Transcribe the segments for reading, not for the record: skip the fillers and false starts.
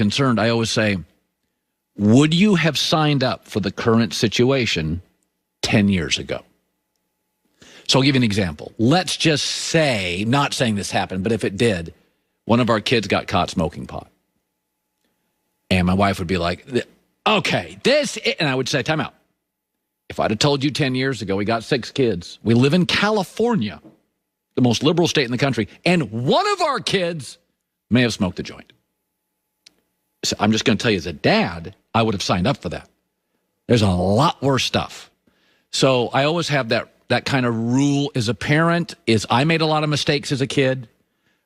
concerned, I always say, would you have signed up for the current situation 10 years ago? So I'll give you an example. Let's just say, not saying this happened, but if it did, one of our kids got caught smoking pot. And my wife would be like, okay, and I would say, time out. If I'd have told you 10 years ago, we got 6 kids. We live in California, the most liberal state in the country, and one of our kids may have smoked a joint. So I'm just going to tell you, as a dad, I would have signed up for that. There's a lot worse stuff. So I always have that kind of rule as a parent is I made a lot of mistakes as a kid,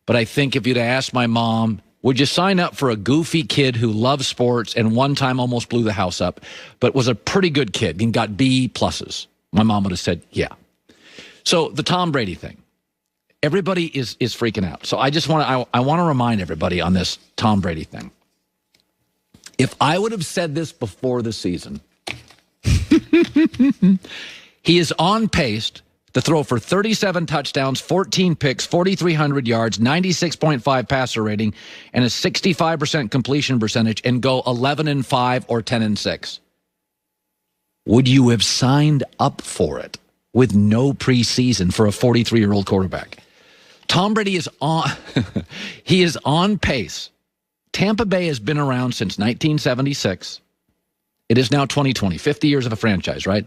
but I think if you'd asked my mom, would you sign up for a goofy kid who loves sports and one time almost blew the house up, but was a pretty good kid and got B pluses? My mom would have said, yeah. So the Tom Brady thing, everybody is freaking out. So I just want to remind everybody on this Tom Brady thing. If I would have said this before the season, he is on pace to throw for 37 touchdowns, 14 picks, 4,300 yards, 96.5 passer rating, and a 65% completion percentage, and go 11-5 or 10-6. Would you have signed up for it with no preseason for a 43-year-old quarterback? Tom Brady is on. He is on pace. Tampa Bay has been around since 1976. It is now 2020, 50 years of a franchise, right?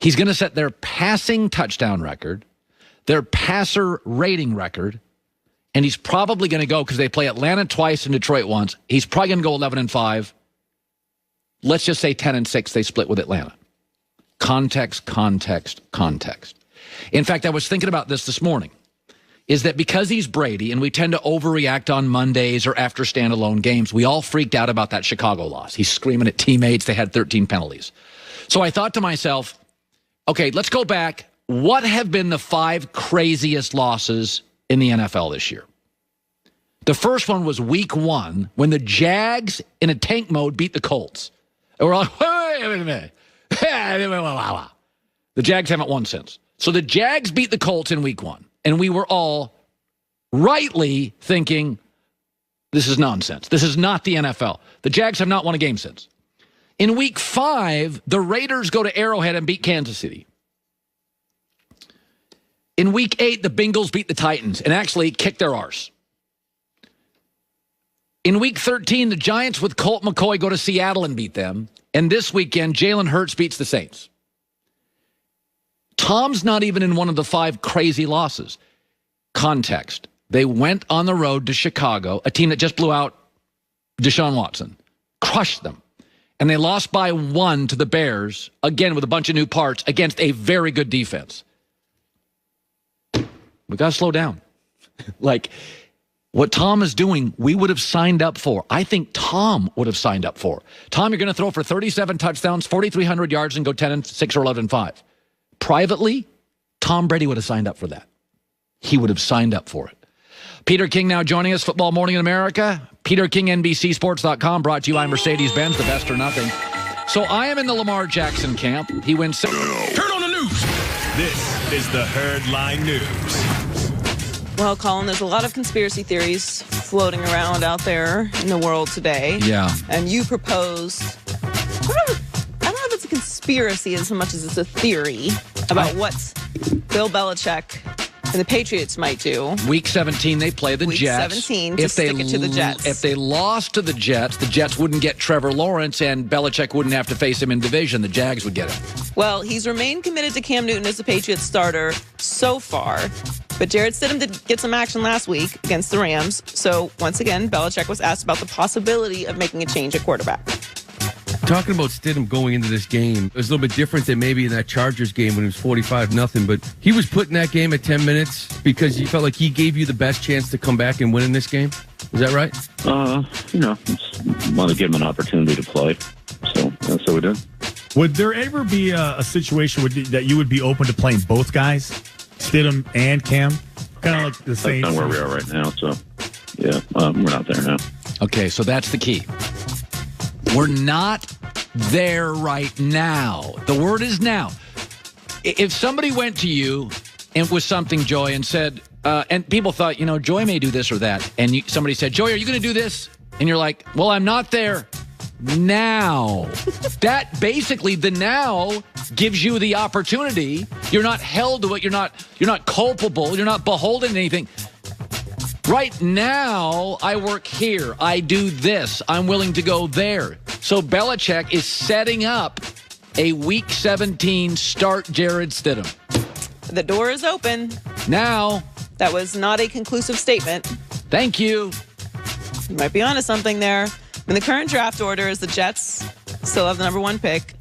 He's going to set their passing touchdown record, their passer rating record, and he's probably going to go, because they play Atlanta twice and Detroit once, he's probably going to go 11-5. Let's just say 10-6, they split with Atlanta. Context, context, context. In fact, I was thinking about this morning, is that because he's Brady and we tend to overreact on Mondays or after standalone games, we all freaked out about that Chicago loss. He's screaming at teammates. They had 13 penalties. So I thought to myself, okay, let's go back. What have been the 5 craziest losses in the NFL this year? The first one was week 1 when the Jags in a tank mode beat the Colts. And we're like, wait a minute. The Jags haven't won since. So the Jags beat the Colts in week 1. And we were all rightly thinking, this is nonsense. This is not the NFL. The Jags have not won a game since. In week 5, the Raiders go to Arrowhead and beat Kansas City. In week 8, the Bengals beat the Titans and actually kicked their arse. In week 13, the Giants with Colt McCoy go to Seattle and beat them. And this weekend, Jalen Hurts beats the Saints. Tom's not even in one of the 5 crazy losses. Context. They went on the road to Chicago, a team that just blew out Deshaun Watson, crushed them. And they lost by 1 to the Bears, again with a bunch of new parts, against a very good defense. We got to slow down. Like, what Tom is doing, we would have signed up for. I think Tom would have signed up for. Tom, you're going to throw for 37 touchdowns, 4,300 yards, and go 10-6 or 11-5. Privately, Tom Brady would have signed up for that. He would have signed up for it. Peter King now joining us, Football Morning in America. Peter King, NBCSports.com, brought to you by Mercedes-Benz, the best or nothing. So I am in the Lamar Jackson camp. He wins. Turn on the news. This is the Herdline News. Well, Colin, there's a lot of conspiracy theories floating around out there in the world today. Yeah. And you proposed, I don't know if it's a conspiracy as much as it's a theory about what Bill Belichick and the Patriots might do. Week 17, they play the Jets. Week 17, to stick it to the Jets. If they lost to the Jets wouldn't get Trevor Lawrence, and Belichick wouldn't have to face him in division. The Jags would get him. Well, he's remained committed to Cam Newton as the Patriots starter so far. But Jarrett Stidham did get some action last week against the Rams. So, once again, Belichick was asked about the possibility of making a change at quarterback. Talking about Stidham going into this game, it was a little bit different than maybe in that Chargers game when it was 45-0, but he was put in that game at 10 minutes because he felt like he gave you the best chance to come back and win in this game. Is that right? Want to give him an opportunity to play. So that's what we did. Would there ever be a situation that you would be open to playing both guys, Stidham and Cam? Kind of like the Saints. That's not where we are right now, so yeah, we're not there now. Okay, so that's the key. We're not there right now. The word is now. If somebody went to you and with something, Joy, and said, and people thought, Joy may do this or that, and somebody said, Joy, are you going to do this? And you're like, well, I'm not there now. That basically, the now gives you the opportunity. You're not held to it. You're not culpable. You're not beholden to anything. Right now, I work here. I do this. I'm willing to go there. So Belichick is setting up a Week 17 start Jared Stidham. The door is open. Now. That was not a conclusive statement. Thank you. You might be onto something there. In the current draft order is the Jets still have the number 1 pick.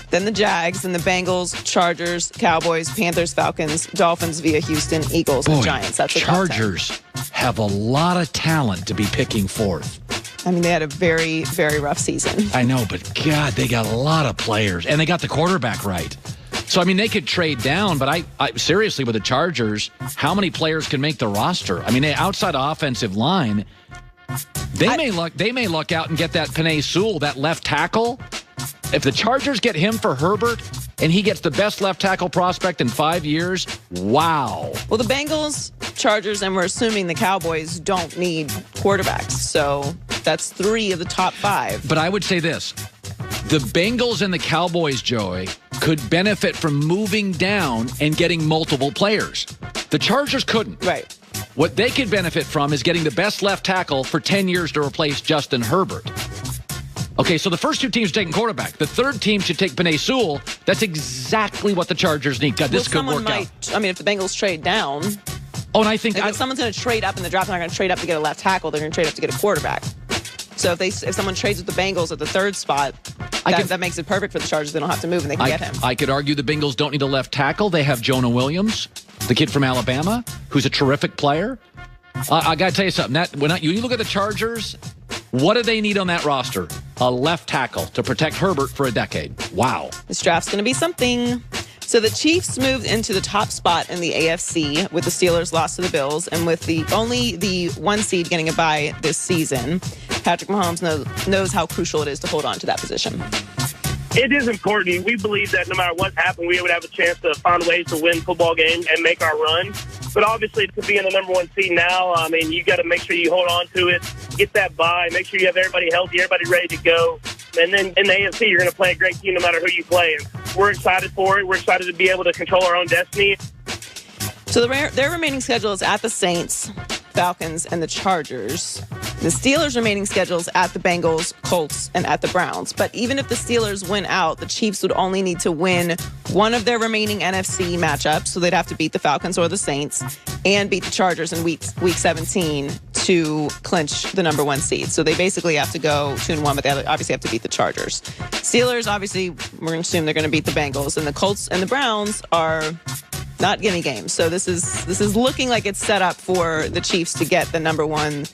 Then the Jags, and the Bengals, Chargers, Cowboys, Panthers, Falcons, Dolphins via Houston, Eagles, and Giants. That's the Chargers have a lot of talent to be picking fourth. I mean, they had a very, very rough season. I know, but God, they got a lot of players, and they got the quarterback right. So, I mean, they could trade down, but I seriously, with the Chargers, how many players can make the roster? I mean, outside offensive line, they may luck out and get that Penei Sewell, that left tackle. If the Chargers get him for Herbert and he gets the best left tackle prospect in 5 years, wow. Well, the Bengals, Chargers, and we're assuming the Cowboys don't need quarterbacks. So that's 3 of the top 5. But I would say this. The Bengals and the Cowboys, Joey, could benefit from moving down and getting multiple players. The Chargers couldn't. Right. What they could benefit from is getting the best left tackle for 10 years to replace Justin Herbert. Okay, so the first 2 teams are taking quarterback. The third team should take Penei Sewell. That's exactly what the Chargers need. God, this could work out. I mean, if the Bengals trade down. Oh, and I think if someone's going to trade up in the draft, they're not going to trade up to get a left tackle. They're going to trade up to get a quarterback. So if someone trades with the Bengals at the 3rd spot, that makes it perfect for the Chargers. They don't have to move, and they can get him. I could argue the Bengals don't need a left tackle. They have Jonah Williams, the kid from Alabama, who's a terrific player. I got to tell you something. When you look at the Chargers, what do they need on that roster? A left tackle to protect Herbert for a decade. Wow. This draft's going to be something. So the Chiefs moved into the top spot in the AFC with the Steelers lost to the Bills, and with only the 1 seed getting a bye this season. Patrick Mahomes knows how crucial it is to hold on to that position. It is important. We believe that no matter what happened, we would have a chance to find ways to win football games and make our run. But obviously, to be in the number 1 seed now, I mean, you got to make sure you hold on to it, get that bye, make sure you have everybody healthy, everybody ready to go. And then in the AFC, you're going to play a great team no matter who you play. And we're excited for it. We're excited to be able to control our own destiny. So their remaining schedule is at the Saints, Falcons, and the Chargers. The Steelers' remaining schedules at the Bengals, Colts, and at the Browns. But even if the Steelers win out, the Chiefs would only need to win one of their remaining NFC matchups. So they'd have to beat the Falcons or the Saints and beat the Chargers in week 17 to clinch the number 1 seed. So they basically have to go 2-1, but they obviously have to beat the Chargers. Steelers, obviously, we're going to assume they're going to beat the Bengals. And the Colts and the Browns are not guinea games. So this is looking like it's set up for the Chiefs to get the number 1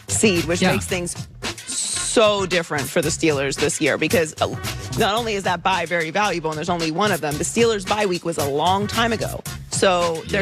seed, which makes things so different for the Steelers this year, because not only is that bye very valuable and there's only one of them, the Steelers bye week was a long time ago. So they're